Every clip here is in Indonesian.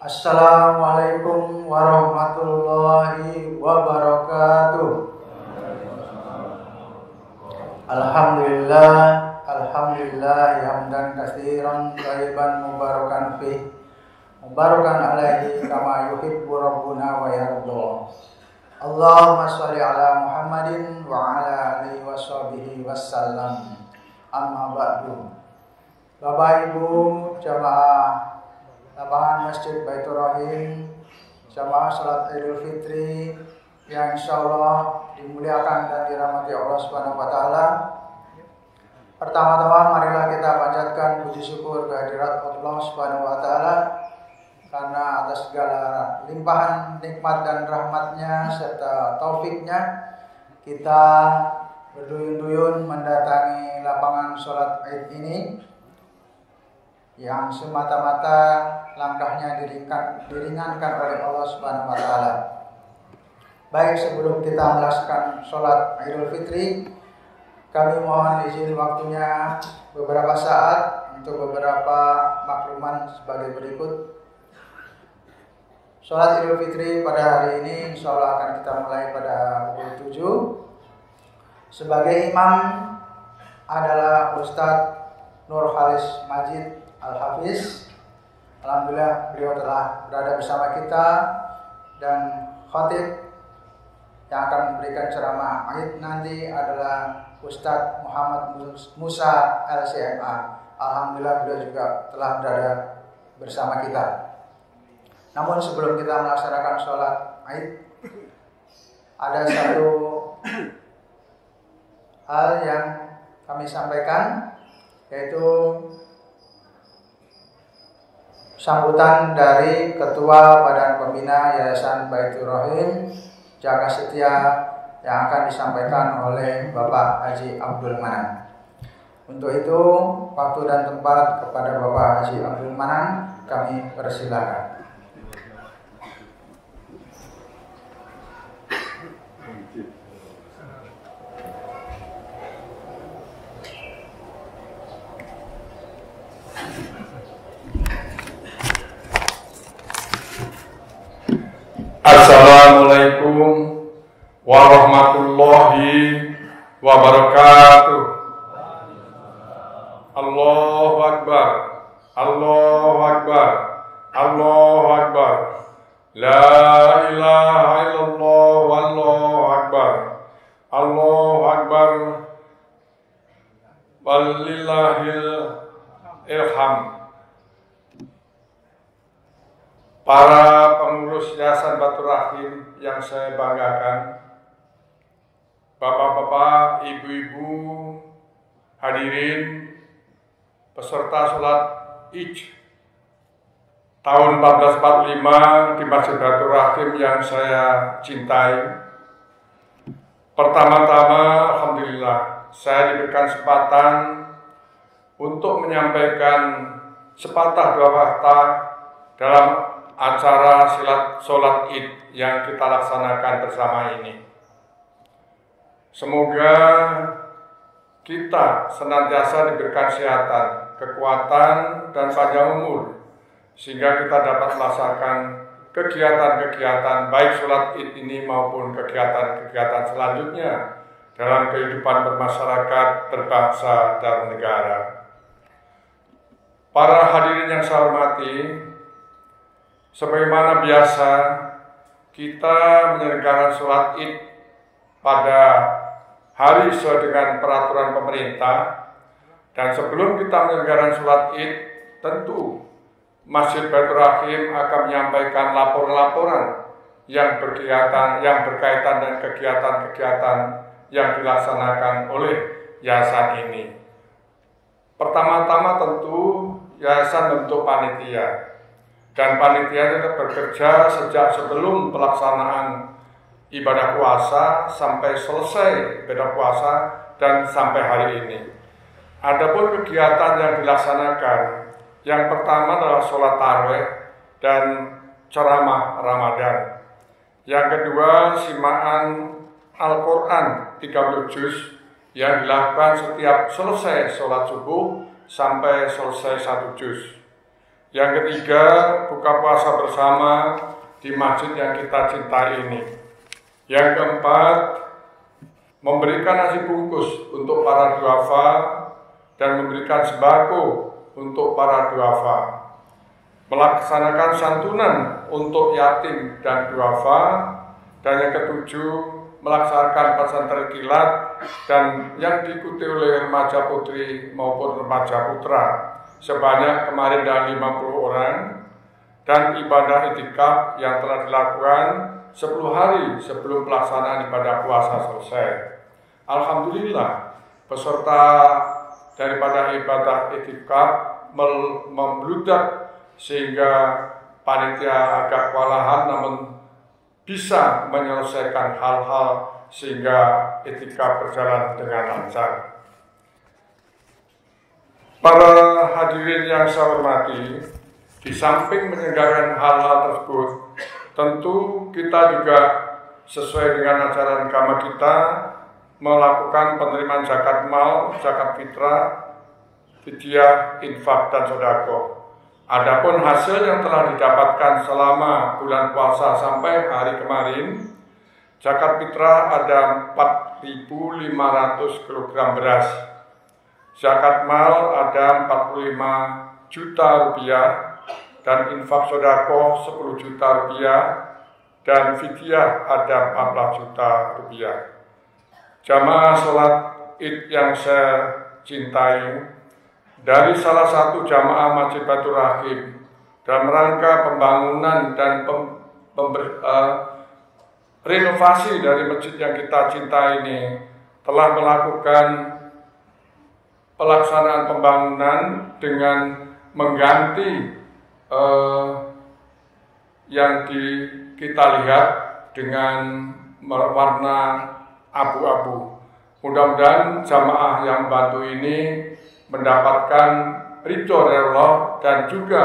Assalamualaikum warahmatullahi wabarakatuh. Alhamdulillah, alhamdulillah hamdan katsiran thayyiban mubarakan fih. Mubarakan alaihi kama yuhibbu rabbuna wa yarda. Allahumma shalli ala Muhammadin wa ala alihi washabihi wasallam. Amma ba'du. Bapak Ibu jamaah lapangan Masjid Baitur Rahim, jamaah salat Idul Fitri yang insyaallah dimuliakan dan dirahmati Allah Subhanahu wa taala. Pertama-tama marilah kita panjatkan puji syukur kehadirat Allah Subhanahu wa taala karena atas segala limpahan nikmat dan rahmatnya serta taufiknya kita berduyun-duyun mendatangi lapangan salat Id ini yang semata-mata langkahnya diringankan oleh Allah Subhanahu wa taala. Baik, sebelum kita melaksanakan sholat Idul Fitri, kami mohon izin waktunya beberapa saat untuk beberapa makluman sebagai berikut. Sholat Idul Fitri pada hari ini insya Allah akan kita mulai pada pukul 7. Sebagai imam adalah Ustadz Nur Khalis Majid Al-Hafiz. Alhamdulillah beliau telah berada bersama kita, dan khatib yang akan memberikan ceramah Id nanti adalah Ustadz Muhammad Musa LCMA. Alhamdulillah beliau juga telah berada bersama kita. Namun sebelum kita melaksanakan sholat Id, ada satu hal yang kami sampaikan, yaitu sambutan dari Ketua Badan Pembina Yayasan Baitur Rahim Jaga Setia yang akan disampaikan oleh Bapak Haji Abdul Manan. Untuk itu, waktu dan tempat kepada Bapak Haji Abdul Manan kami persilakan. Assalamualaikum warahmatullahi wabarakatuh. Allahu Akbar, Allahu Akbar, Allahu Akbar. La ilaha illallah, wallahu akbar, Allahu Akbar, walillahil ilham. Para pengurus Yayasan Baitur Rahim yang saya banggakan, bapak-bapak, ibu-ibu, hadirin, peserta sholat Id tahun 1445 di Masjid Baitur Rahim yang saya cintai. Pertama-tama, alhamdulillah, saya diberikan kesempatan untuk menyampaikan sepatah dua kata dalam acara sholat Id yang kita laksanakan bersama ini. Semoga kita senantiasa diberikan kesehatan, kekuatan, dan panjang umur, sehingga kita dapat melaksanakan kegiatan-kegiatan baik sholat Id ini maupun kegiatan-kegiatan selanjutnya dalam kehidupan bermasyarakat, berbangsa, dan negara. Para hadirin yang saya hormati, sebagaimana biasa, kita menyelenggarakan sholat Id pada hari sesuai dengan peraturan pemerintah. Dan sebelum kita menyelenggarakan sholat Id, tentu Masjid Baitur Rahim akan menyampaikan laporan-laporan yang berkaitan dengan kegiatan-kegiatan yang dilaksanakan oleh yayasan ini. Pertama-tama tentu yayasan bentuk panitia. Dan panitia itu bekerja sejak sebelum pelaksanaan ibadah puasa sampai selesai ibadah puasa dan sampai hari ini. Adapun kegiatan yang dilaksanakan, yang pertama adalah sholat tarawih dan ceramah Ramadan. Yang kedua, simaan Al-Quran 30 juz yang dilakukan setiap selesai sholat subuh sampai selesai 1 juz. Yang ketiga, buka puasa bersama di masjid yang kita cintai ini. Yang keempat, memberikan nasi bungkus untuk para duafa dan memberikan sembako untuk para duafa. Melaksanakan santunan untuk yatim dan duafa. Dan yang ketujuh, melaksanakan pesantren kilat dan yang diikuti oleh remaja putri maupun remaja putra sebanyak kemarin ada 50 orang, dan ibadah itikaf yang telah dilakukan 10 hari sebelum pelaksanaan ibadah puasa selesai. Alhamdulillah, peserta daripada ibadah itikaf membludak sehingga panitia agak kewalahan, namun bisa menyelesaikan hal-hal sehingga itikaf berjalan dengan lancar. Para hadirin yang saya hormati, di samping menyelenggarakan hal-hal tersebut, tentu kita juga sesuai dengan ajaran agama kita melakukan penerimaan zakat mal, zakat fitrah, fidyah, infak, dan sedekah. Adapun hasil yang telah didapatkan selama bulan puasa sampai hari kemarin, zakat fitrah ada 4.500 kg beras, zakat mal ada 45 juta rupiah, dan infak sedekah 10 juta rupiah, dan fidyah ada 14 juta rupiah. Jamaah sholat Id yang saya cintai, dari salah satu jamaah Masjid Baitur Rahim dalam rangka pembangunan dan renovasi dari masjid yang kita cintai ini telah melakukan pelaksanaan pembangunan dengan mengganti yang kita lihat dengan warna abu-abu. Mudah-mudahan jamaah yang bantu ini mendapatkan ridho dari Allah dan juga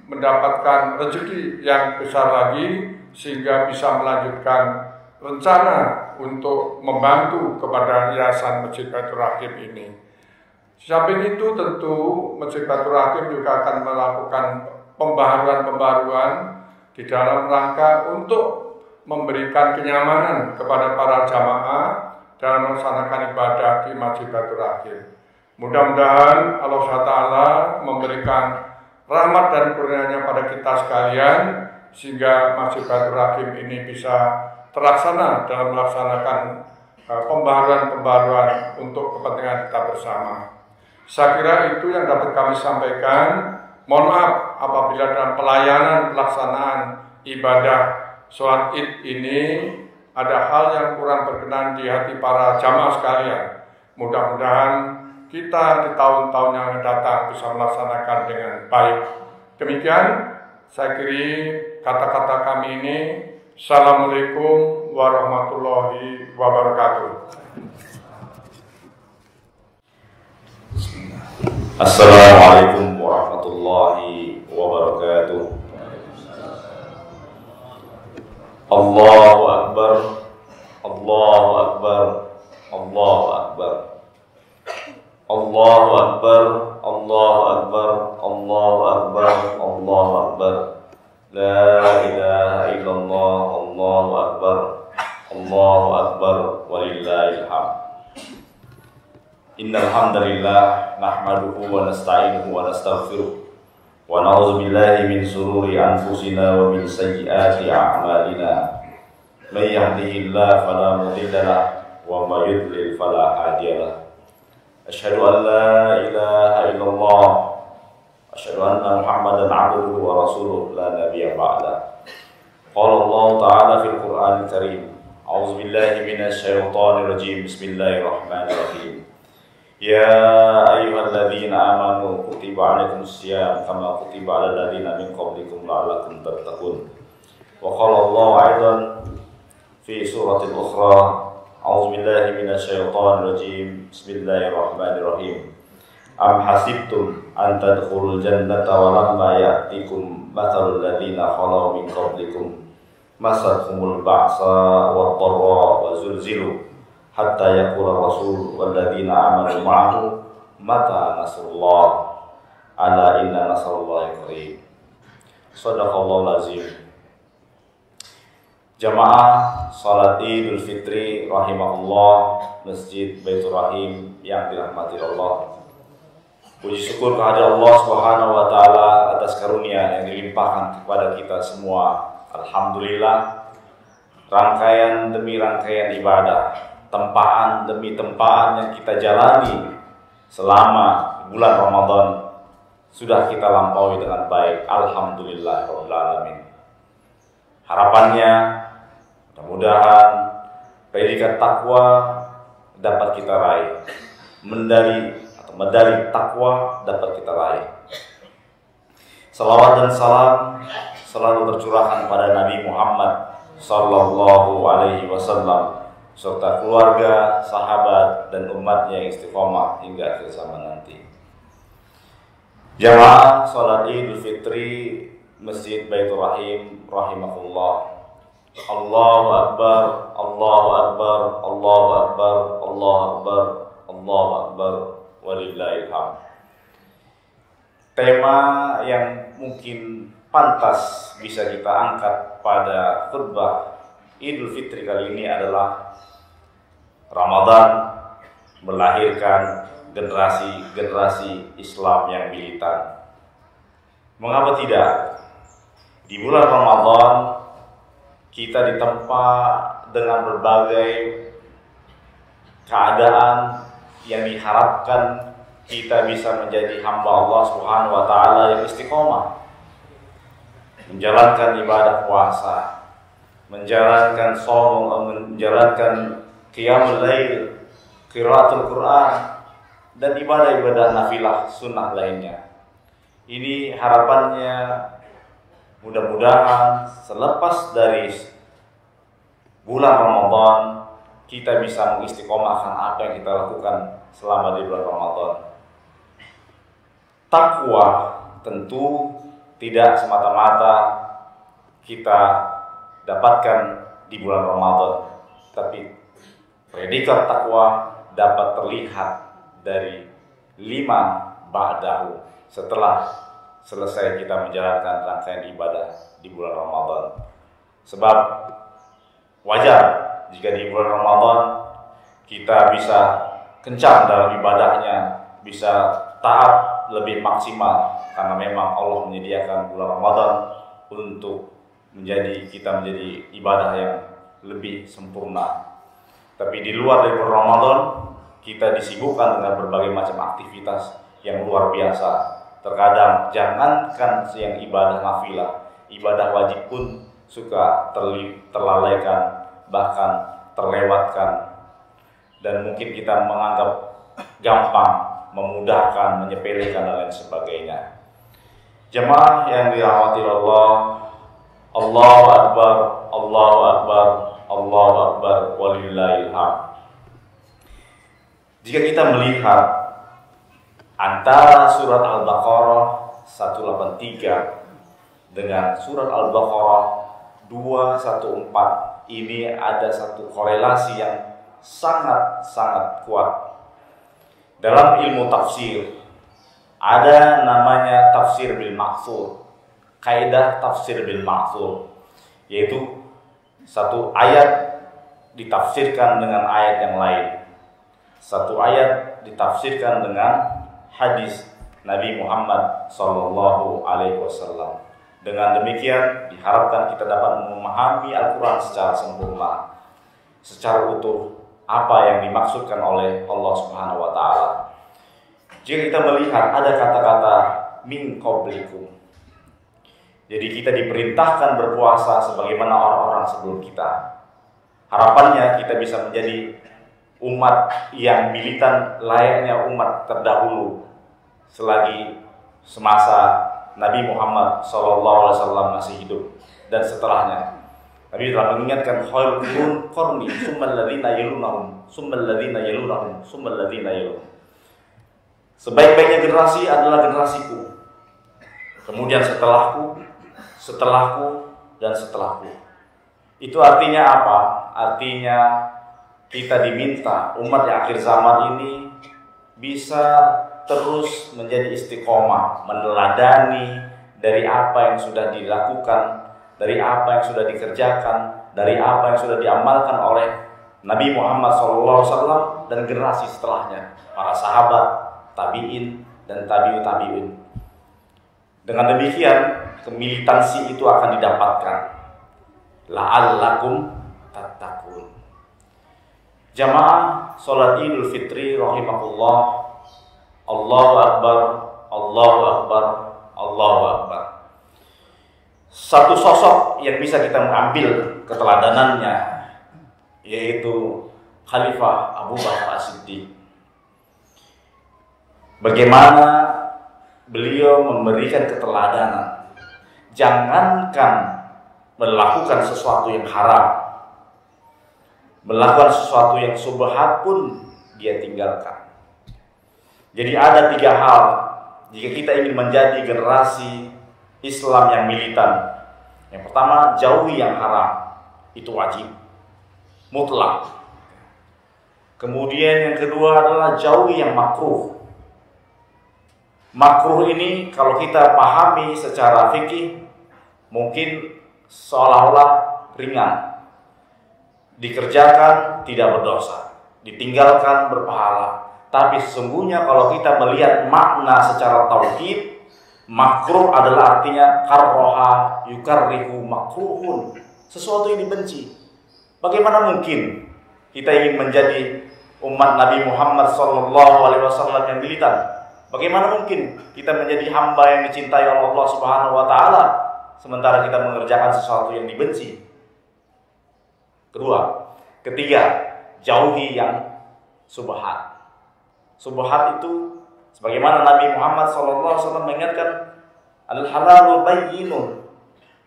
mendapatkan rezeki yang besar lagi sehingga bisa melanjutkan rencana untuk membantu kepada Yayasan Masjid Baitur Rahim ini. Samping itu tentu Masjid Baitur Rahim juga akan melakukan pembaharuan-pembaharuan di dalam rangka untuk memberikan kenyamanan kepada para jamaah dalam melaksanakan ibadah di Masjid Baitur Rahim. Mudah-mudahan Allah SWT memberikan rahmat dan kurnianya pada kita sekalian sehingga Masjid Baitur Rahim ini bisa terlaksana dalam melaksanakan pembaharuan-pembaharuan untuk kepentingan kita bersama. Saya kira itu yang dapat kami sampaikan. Mohon maaf apabila dalam pelayanan pelaksanaan ibadah sholat Id ini ada hal yang kurang berkenan di hati para jamaah sekalian. Mudah-mudahan kita di tahun-tahun yang akan datang bisa melaksanakan dengan baik. Demikian saya kiri kata-kata kami ini. Assalamualaikum warahmatullahi wabarakatuh. Assalamualaikum warahmatullahi wabarakatuh. Allahu Akbar, Allahu Akbar, Allahu Akbar. Allahu Akbar, Allahu Akbar, Allahu Akbar, Allahu Akbar. La ilaha illallah, Allahu Akbar, Allahu Akbar, walillahil hamd. Innal hamdalillah nahmaduhu wa nasta'inuhu wa nastaghfiruh wa na'udzu billahi min shururi anfusina wa min sayyiati a'malina. May yahdihillahu fala mudilla lahu wa may yudlil fala hadiya lahu. Asyhadu an la ilaha illallah, asyhadu anna Muhammadan 'abduhu wa rasuluhu la nabiyya ba'da. Qala Allah ta'ala fil Qur'anil Karim. A'udzu billahi minasy syaithanir rajim. Bismillahirrahmanirrahim. Ya ayyuhalladzina amanu kutiba 'alaikumusiyam kama kutiba 'alal ladzina min qablikum la'allakum tattaqun. Wa qala Allah 'aidan fi suratil ukhra. A'udzu billahi minasy syaithanir rajim. Bismillahirrahmanirrahim. Am hasibtum an tadkhulul jannata wa lamma ya'tikum mathalul ladzina khalau min qablikum masathumul ba'sa wad-dharra wa zulzilu hatta yaqula rasul wal ladzina amanu ma'ahu mata nasrullah. Ala inna nasrullahi qarib. Shadaqallahul azim. Jamaah salat Idul Fitri rahimahullah Masjid Baitur Rahim yang dirahmati Allah. Puji syukur kehadirat Allah Subhanahu wa taala atas karunia yang dilimpahkan kepada kita semua. Alhamdulillah, rangkaian demi rangkaian ibadah, tempaan demi tempaan yang kita jalani selama bulan Ramadan sudah kita lampaui dengan baik. Alhamdulillahirabbil alamin. Harapannya mudah-mudahan predikat takwa dapat kita raih. Medali takwa dapat kita raih. Salawat dan salam selalu tercurahkan pada Nabi Muhammad sallallahu alaihi wasallam serta keluarga, sahabat dan umatnya yang istiqomah hingga akhir zaman nanti. Jamaah salat Idul Fitri Masjid Baitur Rahim rahimahullah. Allahu akbar, Allahu akbar, Allahu akbar, Allahu akbar, Allahu akbar, walillahil hamd. Tema yang mungkin pantas bisa kita angkat pada khutbah Idul Fitri kali ini adalah Ramadan melahirkan generasi Islam yang militan. Mengapa tidak? Di bulan Ramadan kita ditempa dengan berbagai keadaan yang diharapkan kita bisa menjadi hamba Allah Subhanahu wa taala yang istiqomah, menjalankan ibadah puasa, menjalankan shaum, menjalankan qiyamul lail, qiraatul Quran dan ibadah-ibadah nafilah sunnah lainnya. Ini harapannya mudah-mudahan selepas dari bulan Ramadan kita bisa mengistiqomahkan apa yang kita lakukan selama di bulan Ramadan. Takwa tentu tidak semata-mata kita dapatkan di bulan Ramadan, tapi predikat takwa dapat terlihat dari 5 ba'dahu setelah selesai kita menjalankan rangkaian ibadah di bulan Ramadan. Sebab wajar jika di bulan Ramadan kita bisa kencang dalam ibadahnya, bisa taat lebih maksimal karena memang Allah menyediakan bulan Ramadan untuk kita menjadi ibadah yang lebih sempurna. Tapi di luar dari bulan Ramadan kita disibukkan dengan berbagai macam aktivitas yang luar biasa. Terkadang jangankan yang ibadah nafilah, ibadah wajib pun suka terlalaikan, bahkan terlewatkan. Dan mungkin kita menganggap gampang, memudahkan, menyepelekan dan lain sebagainya. Jemaah yang dirahmati Allah, Allahu akbar, Allahu akbar, Allahu akbar, walillahil hamd. Jika kita melihat antara surat Al-Baqarah 183 dengan surat Al-Baqarah 214, ini ada satu korelasi yang sangat-sangat kuat. Dalam ilmu tafsir ada namanya tafsir bil ma'thur, kaidah tafsir bil ma'thur, yaitu satu ayat ditafsirkan dengan ayat yang lain, satu ayat ditafsirkan dengan hadis Nabi Muhammad sallallahu alaihi wasallam. Dengan demikian diharapkan kita dapat memahami Al-Quran secara sempurna, secara utuh apa yang dimaksudkan oleh Allah Subhanahu wa taala. Jika kita melihat ada kata-kata min qablikum, jadi kita diperintahkan berpuasa sebagaimana orang-orang sebelum kita. Harapannya kita bisa menjadi umat yang militan layaknya umat terdahulu selagi semasa Nabi Muhammad SAW masih hidup dan setelahnya. Nabi telah mengingatkan khairul qurun qarni tsummal ladzina yalunhum tsummal ladzina yalunhum tsummal ladzina yalunhum. Sebaik-baiknya generasi adalah generasiku. Kemudian setelahku, setelahku dan setelahku. Itu artinya apa? Artinya kita diminta umat yang akhir zaman ini bisa terus menjadi istiqomah, meneladani dari apa yang sudah dilakukan, dari apa yang sudah dikerjakan, dari apa yang sudah diamalkan oleh Nabi Muhammad SAW dan generasi setelahnya, para sahabat, tabi'in, dan tabi'ut tabi'in. Dengan demikian, militansi itu akan didapatkan. La'allakum tattaqun. Jamaah salat Idul Fitri rahimakumullah. Allahu Akbar, Allahu Akbar, Allahu Akbar. Satu sosok yang bisa kita mengambil keteladanannya yaitu Khalifah Abu Bakar As-Siddiq. Bagaimana beliau memberikan keteladanan. Jangankan melakukan sesuatu yang haram, melakukan sesuatu yang subhat pun dia tinggalkan. Jadi ada 3 hal jika kita ingin menjadi generasi Islam yang militan. Yang pertama, jauhi yang haram, itu wajib, mutlak. Kemudian yang kedua adalah jauhi yang makruh. Makruh ini kalau kita pahami secara fikih mungkin seolah-olah ringan. Dikerjakan tidak berdosa, ditinggalkan berpahala. Tapi sesungguhnya kalau kita melihat makna secara tauhid, makruh adalah artinya karroha yukarrihu makruhun, sesuatu yang dibenci. Bagaimana mungkin kita ingin menjadi umat Nabi Muhammad SAW yang militan? Bagaimana mungkin kita menjadi hamba yang dicintai oleh Allah Subhanahu wa taala sementara kita mengerjakan sesuatu yang dibenci? Ketiga, jauhi yang subhat. Subhat itu sebagaimana Nabi Muhammad SAW mengingatkan, al-halalu bayyinun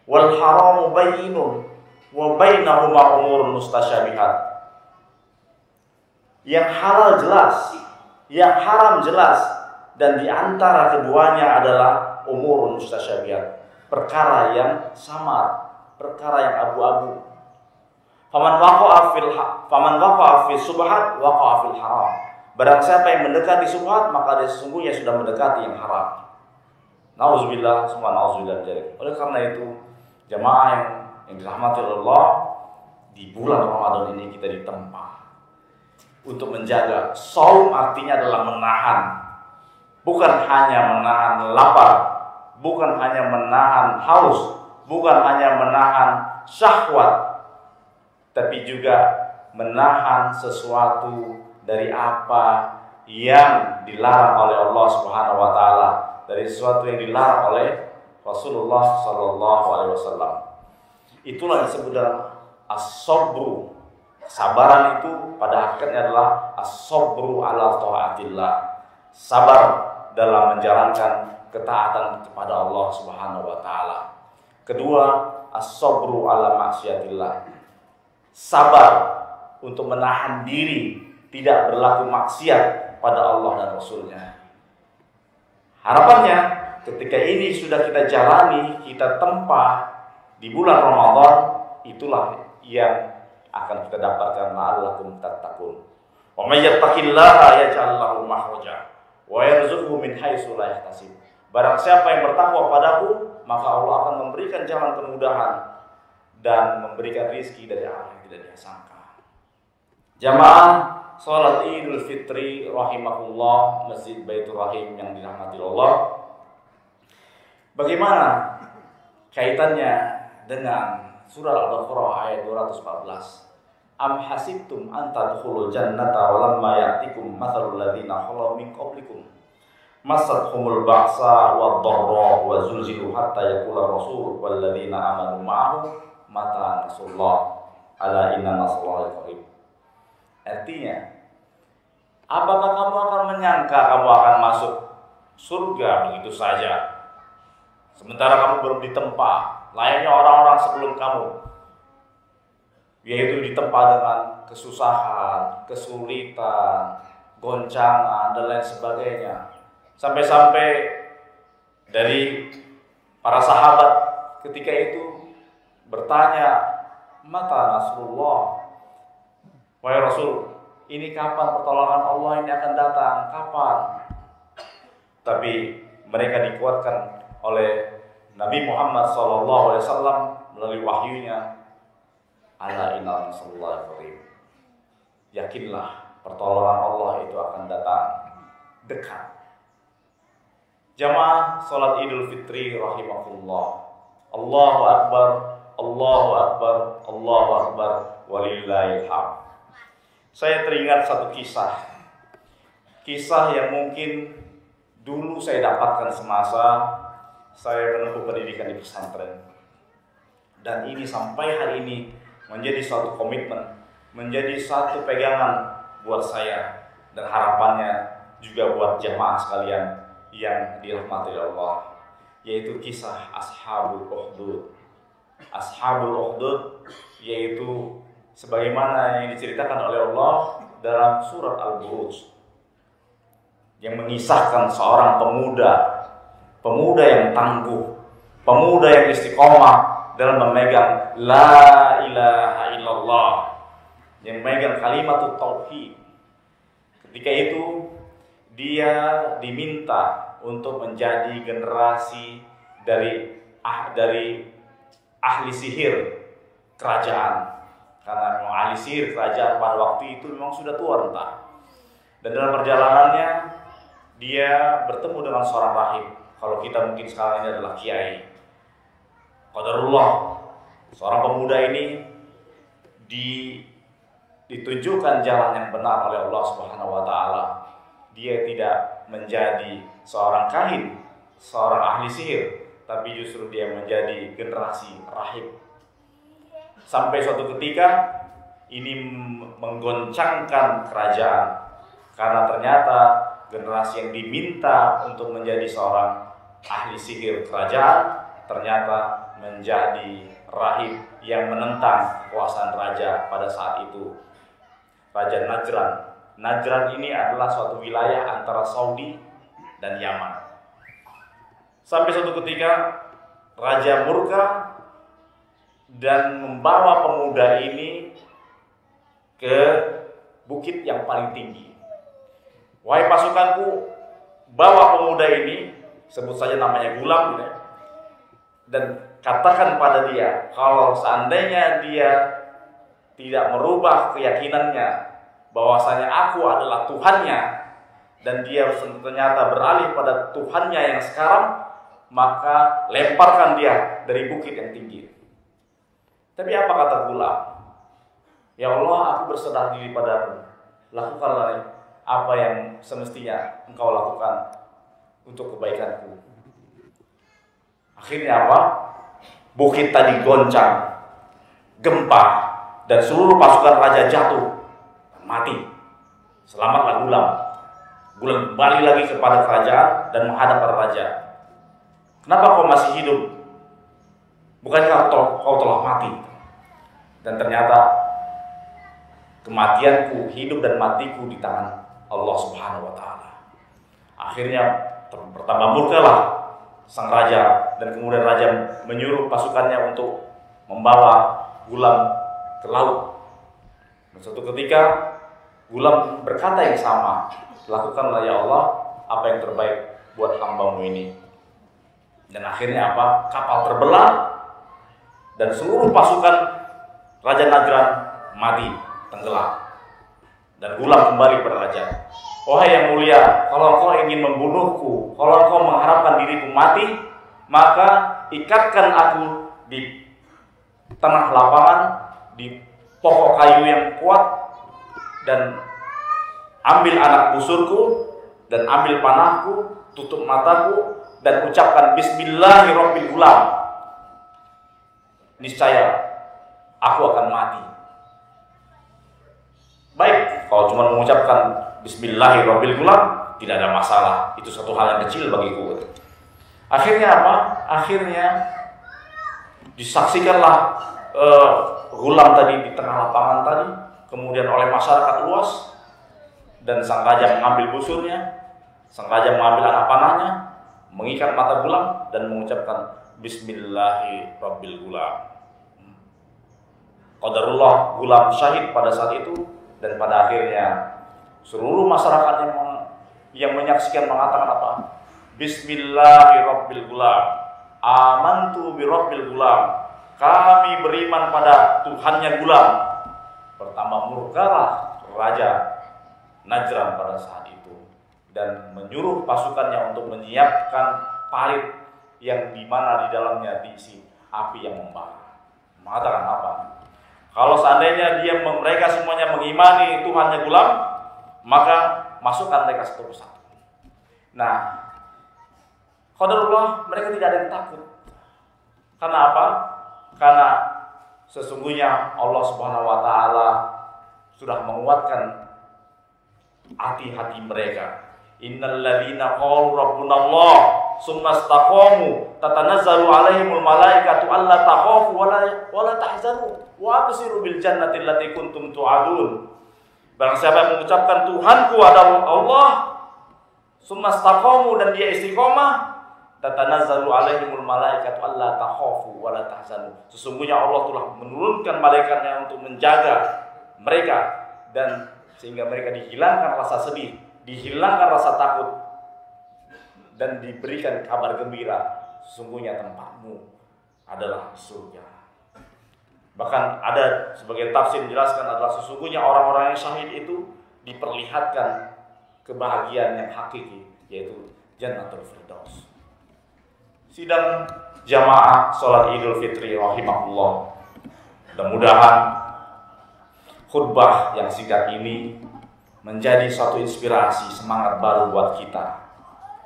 wal haramu bayyinun wa bainahuma umurun mustasyabihat. Yang halal jelas, yang haram jelas, dan di antara keduanya adalah umurun mustasyabihat, perkara yang samar, perkara yang abu-abu. Faman waqa'a fi subhat waqa'a fil haram. Barang siapa yang mendekati subhat, maka dia sesungguhnya sudah mendekati yang haram. Nauzubillah, semua nauzubillah dari. Oleh karena itu, jamaah yang dirahmati Allah, di bulan Ramadan ini kita ditempa untuk menjaga. Shaum artinya adalah menahan, bukan hanya menahan lapar, bukan hanya menahan haus, bukan hanya menahan syahwat, tapi juga menahan sesuatu dari apa yang dilarang oleh Allah Subhanahu wa taala, dari sesuatu yang dilarang oleh Rasulullah sallallahu alaihi wasallam. Itulah yang disebut dalam as-sabru. Kesabaran itu pada hakikatnya adalah as-sabru ala taatillah. Sabar dalam menjalankan ketaatan kepada Allah Subhanahu wa taala. Kedua, as-sabru ala maksiatillah. Sabar untuk menahan diri tidak berlaku maksiat pada Allah dan Rasulnya. Harapannya ketika ini sudah kita jalani, kita tempa di bulan Ramadan, itulah yang akan kita dapatkan la'allakum tattaqun. Wa may yattaqillaha yaj'al lahu makhraja wa yarzuqhu min haitsu la yahtasib. Barang siapa yang bertakwa padaku, maka Allah akan memberikan jalan kemudahan dan memberikan rizki dari arah yang tidak disangka. Jamaah salat Idul Fitri rahimakumullah, Masjid Baitur Rahim yang dirahmati Allah. Bagaimana kaitannya dengan surah Al-Baqarah ayat 214? Am hasibtum an tadkhulul jannata wa lamma ya'tikum mathalul ladzina khalu min qablikum massatuhumul ba'sa wad-dharra wa zulzilu hatta yaqula rasul wal ladzina amanu ma'ahu mata nasrullah ala inna nasrullahi qarib. Artinya, apakah kamu akan menyangka kamu akan masuk surga begitu saja sementara kamu belum ditempa layaknya orang-orang sebelum kamu, yaitu ditempa dengan kesusahan, kesulitan, goncangan dan lain sebagainya. Sampai-sampai dari para sahabat ketika itu bertanya, mata nasrullah, wahai Rasul, ini kapan pertolongan Allah ini akan datang? Kapan? tapi mereka dikuatkan oleh Nabi Muhammad SAW melalui wahyunya, ala inna nasrullahi qarib. Yakinlah pertolongan Allah itu akan datang dekat. Jamaah salat Idul Fitri rahimakumullah. Allahu akbar, Allahu akbar, Allahu akbar, walillahil hamd. Saya teringat satu kisah yang mungkin dulu saya dapatkan semasa saya menempuh pendidikan di pesantren, dan ini sampai hari ini menjadi suatu komitmen, menjadi satu pegangan buat saya dan harapannya juga buat jamaah sekalian yang dirahmati Allah, yaitu kisah Ashabul Ukhdud. Ashabul Ukhdud yaitu sebagaimana yang diceritakan oleh Allah dalam surat Al-Buruj, yang mengisahkan seorang pemuda yang tangguh, pemuda yang istiqomah dalam memegang la ilaha illallah, yang memegang kalimat tauhid. Ketika itu dia diminta untuk menjadi generasi dari ahli sihir kerajaan, karena memang ahli sihir kerajaan pada waktu itu memang sudah tua renta. Dan dalam perjalanannya dia bertemu dengan seorang rahib. Kalau kita mungkin sekarang ini adalah kiai. Qadarullah, seorang pemuda ini ditunjukkan jalan yang benar oleh Allah Subhanahu wa taala. Dia tidak menjadi seorang kahin, seorang ahli sihir, tapi justru dia menjadi generasi rahib. Sampai suatu ketika ini menggoncangkan kerajaan, karena ternyata generasi yang diminta untuk menjadi seorang ahli sihir kerajaan ternyata menjadi rahib yang menentang kekuasaan raja pada saat itu, Raja Najran. Najran ini adalah suatu wilayah antara Saudi dan Yaman. Sampai suatu ketika raja murka dan membawa pemuda ini ke bukit yang paling tinggi. Wahai pasukanku, bawa pemuda ini, sebut saja namanya Gulam, dan katakan pada dia, kalau seandainya dia tidak merubah keyakinannya bahwasanya aku adalah Tuhannya, dan dia ternyata beralih pada Tuhannya yang sekarang, maka lemparkan dia dari bukit yang tinggi. Tapi apa kata Gulam? Ya Allah, aku berserah diri padamu. Lakukanlah apa yang semestinya engkau lakukan untuk kebaikanku. Akhirnya apa? Bukit tadi goncang, gempa, dan seluruh pasukan raja jatuh, mati. Selamatlah Gulam. Gulam kembali lagi kepada kerajaan dan menghadap para raja. Kenapa kau masih hidup? Bukankah kau telah mati? Dan ternyata kematianku, hidup dan matiku di tangan Allah Subhanahu wa taala. Akhirnya bertambah murkalah sang raja, dan kemudian raja menyuruh pasukannya untuk membawa Gulam ke laut. Dan suatu ketika Gulam berkata yang sama, lakukanlah ya Allah apa yang terbaik buat hamba-Mu ini. Dan akhirnya apa? Kapal terbelah dan seluruh pasukan Raja Najran mati, tenggelam. Dan Gulam kembali kepada raja. Wahai yang mulia, kalau engkau ingin membunuhku, kalau engkau mengharapkan diriku mati, maka ikatkan aku di tengah lapangan, di pokok kayu yang kuat, dan ambil anak busurku, dan ambil panahku, tutup mataku, dan ucapkan Bismillahirrahmanirrahim. Niscaya aku akan mati. Baik, kalau cuma mengucapkan Bismillahirrahmanirrahim tidak ada masalah, itu satu hal yang kecil bagiku. Akhirnya apa? Akhirnya disaksikanlah Gulam tadi di tengah lapangan tadi, kemudian oleh masyarakat luas, dan sang raja mengambil busurnya, sang raja mengambil anak panahnya, mengikat mata Gulam dan mengucapkan Bismillahirrahmanirrahim. Qadarullah, Gulam syahid pada saat itu, dan pada akhirnya seluruh masyarakat yang menyaksikan mengatakan apa? Bismillahirrabbilgulam. Amantu birabbil gulam. Kami beriman pada Tuhannya gulam. Pertama murkalah Raja Najran pada saat itu dan menyuruh pasukannya untuk menyiapkan parit yang dimana di dalamnya diisi api yang membara. Mengatakan apa? Kalau seandainya mereka semuanya mengimani Tuhannya gulam, maka masukkan mereka satu persatu. Nah, qadarullah mereka tidak ada yang takut. Karena apa? Karena sesungguhnya Allah Subhanahu wa taala sudah menguatkan hati-hati mereka. Innal ladzina qalu rabbunallah tsumma istaqamu tatanazzalu alaihimul malaikatu alla takhafu wa la tahzanu wa abshiru bil jannati allati kuntum tu'adun. Barang siapa yang mengucapkan Tuhanku adalah Allah, tsumma istaqamu, dan dia istiqomah, tatanazzalu alaihimul malaikatu alla takhafu wa la tahzanu. Sesungguhnya Allah telah menurunkan malaikatnya untuk menjaga mereka, dan sehingga mereka dihilangkan rasa sedih, dihilangkan rasa takut, dan diberikan kabar gembira. Sesungguhnya tempatmu adalah surga. Bahkan ada sebagian tafsir menjelaskan adalah sesungguhnya orang-orang yang syahid itu diperlihatkan kebahagiaan yang hakiki, yaitu Jannatul Firdaus. Sidang jamaah sholat Idul Fitri rahimahullah. Mudah-mudahan khutbah yang singkat ini menjadi suatu inspirasi, semangat baru buat kita.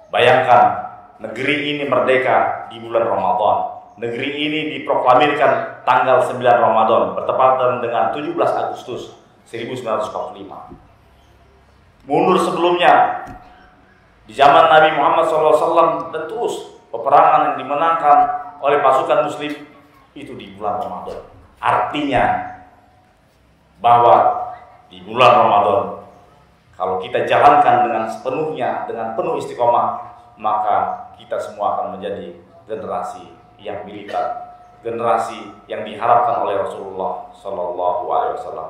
Bayangkan, negeri ini merdeka di bulan Ramadan. Negeri ini diproklamirkan tanggal 9 Ramadan, bertepatan dengan 17 Agustus 1945. Mundur sebelumnya, di zaman Nabi Muhammad SAW, dan terus peperangan yang dimenangkan oleh pasukan muslim itu di bulan Ramadan. Artinya bahwa di bulan Ramadan, kalau kita jalankan dengan sepenuhnya, dengan penuh istiqomah, maka kita semua akan menjadi generasi yang militan, generasi yang diharapkan oleh Rasulullah Sallallahu Alaihi Wasallam.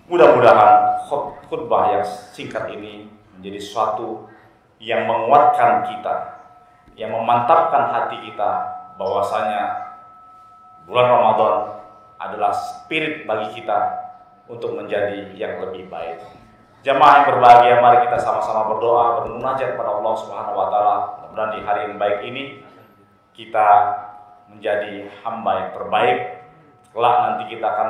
Mudah-mudahan khutbah yang singkat ini menjadi suatu yang menguatkan kita, yang memantapkan hati kita bahwasanya bulan Ramadan adalah spirit bagi kita untuk menjadi yang lebih baik. Jamaah yang berbahagia, mari kita sama-sama berdoa, bermunajat kepada Allah Subhanahu wa taala. Mudah-mudahan di hari yang baik ini kita menjadi hamba yang terbaik. Kelak nanti kita akan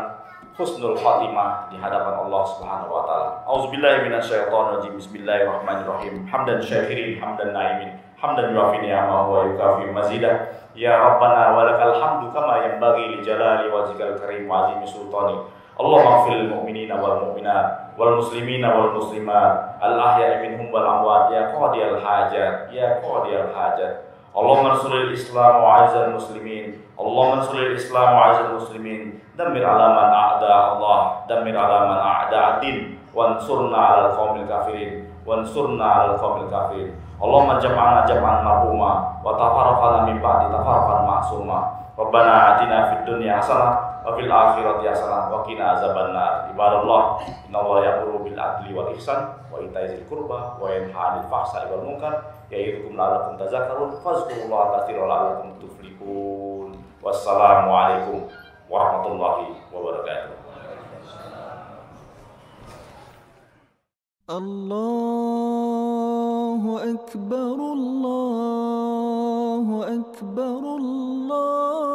husnul khatimah di hadapan Allah Subhanahu wa taala. Auzubillahi minasyaitonir rajim. Bismillahirrahmanirrahim. Hamdan syakirin, hamdan naimin, hamdan yuafi ni'amahu wa yukafi mazidah. Ya Rabbana walakal hamdu kama yanbaghi li jalali wajhikal karim wa azimi sultani. Allahumma ighfir lil mu'minina wal mu'minat wal muslimina wal muslimat al ahya'i minhum wal amwat ya qadiyal hajat ya qadiyal hajat. Allahumma ansuril Islam wa 'azzal muslimin. Allahumma ansuril Islam wa 'azzal muslimin. Dammir 'ala man a'da Allah, dammir 'ala man a'da ad-din, wansurna 'alal qaumil kafirin, wansurna 'alal qaumil kafirin. Allahumma jam'ana jam'an marhuma wa tafarraqna min ba'di tafarraqan ma'suma. Rabbana atina fid dunya hasanah wa fil akhirati hasanah wa qina azabannar. Ibadallah, innallaha ya'muru bil adli wal ihsan wa ita'i dzil qurba wa yanha 'anil fahsya'i wal munkar ya'idukum la'allakum tadhakkarun fazkurullaha katsiran la'allakum tuflihun. Wassalamu alaikum warahmatullahi wabarakatuh. Allahu akbar, Allahu akbar, Allahu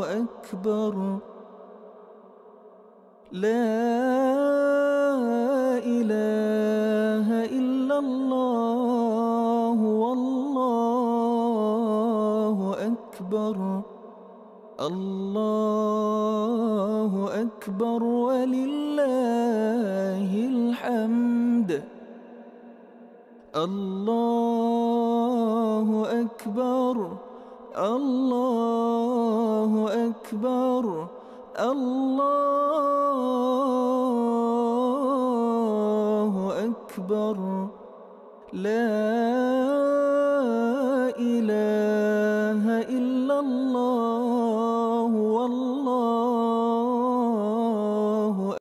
akbar. La ilaha illallah, wallahu akbar. Allahu akbar walillahil hamd. Allahu akbar, Allahu akbar, Allahu akbar. La ilaha illallah.